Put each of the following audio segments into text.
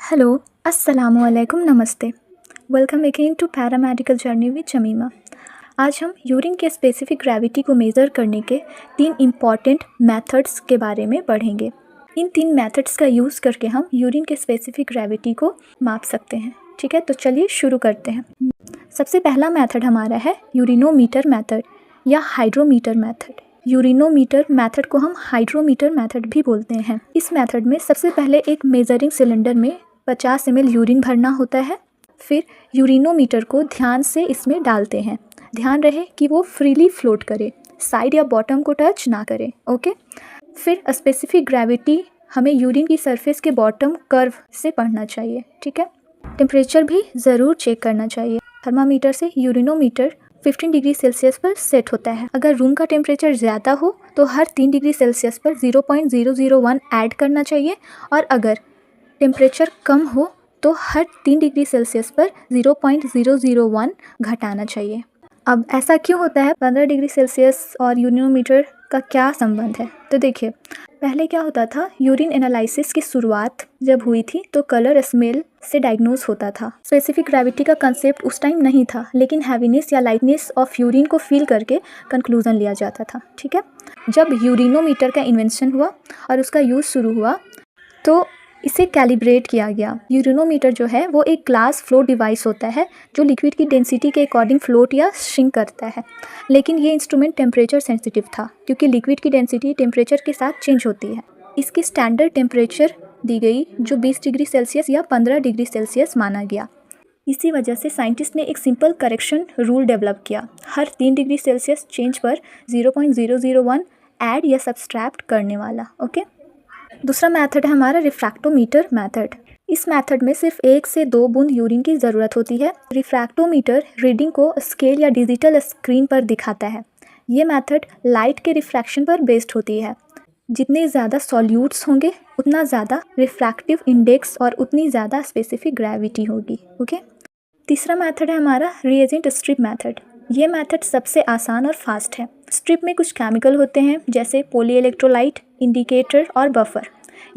Hello, अस्सलामुअलैकुम, नमस्ते। Welcome again to paramedical journey with Jemima. आज हम यूरिन के स्पेसिफिक ग्रेविटी को मेज़र करने के 3 इम्पॉर्टेंट मेथड्स के बारे में पढ़ेंगे। इन 3 मेथड्स का यूज़ करके हम यूरिन के स्पेसिफिक ग्रेविटी को माप सकते हैं। ठीक है, तो चलिए शुरू करते हैं। सबसे पहला मेथड हमारा है यूरिनोमीटर मेथड या हाइड्रोमीटर मेथड। यूरिनोमीटर मेथड को हम हाइड्रोमीटर मेथड भी बोलते हैं। इस मेथड में सबसे पहले एक मेजरिंग सिलेंडर में 50 ml यूरिन भरना होता है। फिर यूरिनोमीटर को ध्यान से इसमें डालते हैं। ध्यान रहे कि वो फ्रीली फ्लोट करे, साइड या बॉटम को टच ना करे। ओके। फिर स्पेसिफिक ग्रेविटी हमें यूरिन की सरफेस के बॉटम कर्व से पढ़ना चाहिए। ठीक है। टेम्परेचर भी ज़रूर चेक करना चाहिए। थर्मामीटर से यूरिनोमीटर 15 डिग्री सेल्सियस पर सेट होता है। अगर रूम का टेम्परेचर ज़्यादा हो तो हर 3 डिग्री सेल्सियस पर 0.001 ऐड करना चाहिए, और अगर टेम्परेचर कम हो तो हर 3 डिग्री सेल्सियस पर 0.001 घटाना चाहिए। अब ऐसा क्यों होता है? 15 डिग्री सेल्सियस और यूरिनोमीटर का क्या संबंध है? तो देखिए, पहले क्या होता था, यूरिन एनालिसिस की शुरुआत जब हुई थी तो कलर स्मेल से डायग्नोस होता था। स्पेसिफिक ग्रेविटी का कंसेप्ट उस टाइम नहीं था, लेकिन हैवीनेस या लाइटनेस ऑफ यूरिन को फील करके कंक्लूजन लिया जाता था। ठीक है। जब यूरिनोमीटर का इन्वेंशन हुआ और उसका यूज़ शुरू हुआ तो इसे कैलिब्रेट किया गया। यूरिनोमीटर जो है वो एक ग्लास फ्लो डिवाइस होता है जो लिक्विड की डेंसिटी के अकॉर्डिंग फ्लोट या श्रिंक करता है। लेकिन ये इंस्ट्रूमेंट टेम्परेचर सेंसिटिव था, क्योंकि लिक्विड की डेंसिटी टेम्परेचर के साथ चेंज होती है। इसकी स्टैंडर्ड टेम्परेचर दी गई जो 20 डिग्री सेल्सियस या 15 डिग्री सेल्सियस माना गया। इसी वजह से साइंटिस्ट ने एक सिंपल करेक्शन रूल डेवलप किया। हर 3 डिग्री सेल्सियस चेंज पर 0.001 ऐड या सब्सट्रैक्ट करने वाला। ओके। दूसरा मेथड है हमारा रिफ्रैक्टोमीटर मेथड। इस मेथड में सिर्फ 1 से 2 बूंद यूरिन की ज़रूरत होती है। रिफ्रैक्टोमीटर रीडिंग को स्केल या डिजिटल स्क्रीन पर दिखाता है। ये मेथड लाइट के रिफ्रैक्शन पर बेस्ड होती है। जितने ज़्यादा सॉल्यूट्स होंगे उतना ज़्यादा रिफ्रैक्टिव इंडेक्स और उतनी ज़्यादा स्पेसिफिक ग्रेविटी होगी। ओके। तीसरा मेथड है हमारा रिएजेंट स्ट्रिप मेथड। ये मेथड सबसे आसान और फास्ट है। स्ट्रिप में कुछ केमिकल होते हैं जैसे पॉलीइलेक्ट्रोलाइट, इंडिकेटर और बफर।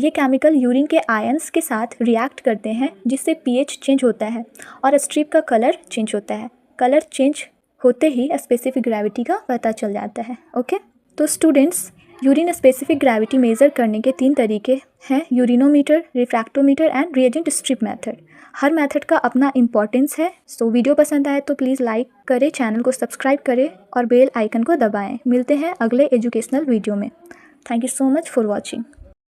ये केमिकल यूरिन के आयंस के साथ रिएक्ट करते हैं, जिससे पीएच चेंज होता है और स्ट्रिप का कलर चेंज होता है। कलर चेंज होते ही स्पेसिफिक ग्रेविटी का पता चल जाता है। ओके। तो students, urine specific gravity measure करने के 3 तरीके हैं: urinometer, refractometer and reagent strip method. हर मेथड का अपना इंपॉर्टेंस है। सो वीडियो पसंद आए तो प्लीज़ लाइक करें, चैनल को सब्सक्राइब करें और बेल आइकन को दबाएं। मिलते हैं अगले एजुकेशनल वीडियो में। Thank you so much for watching.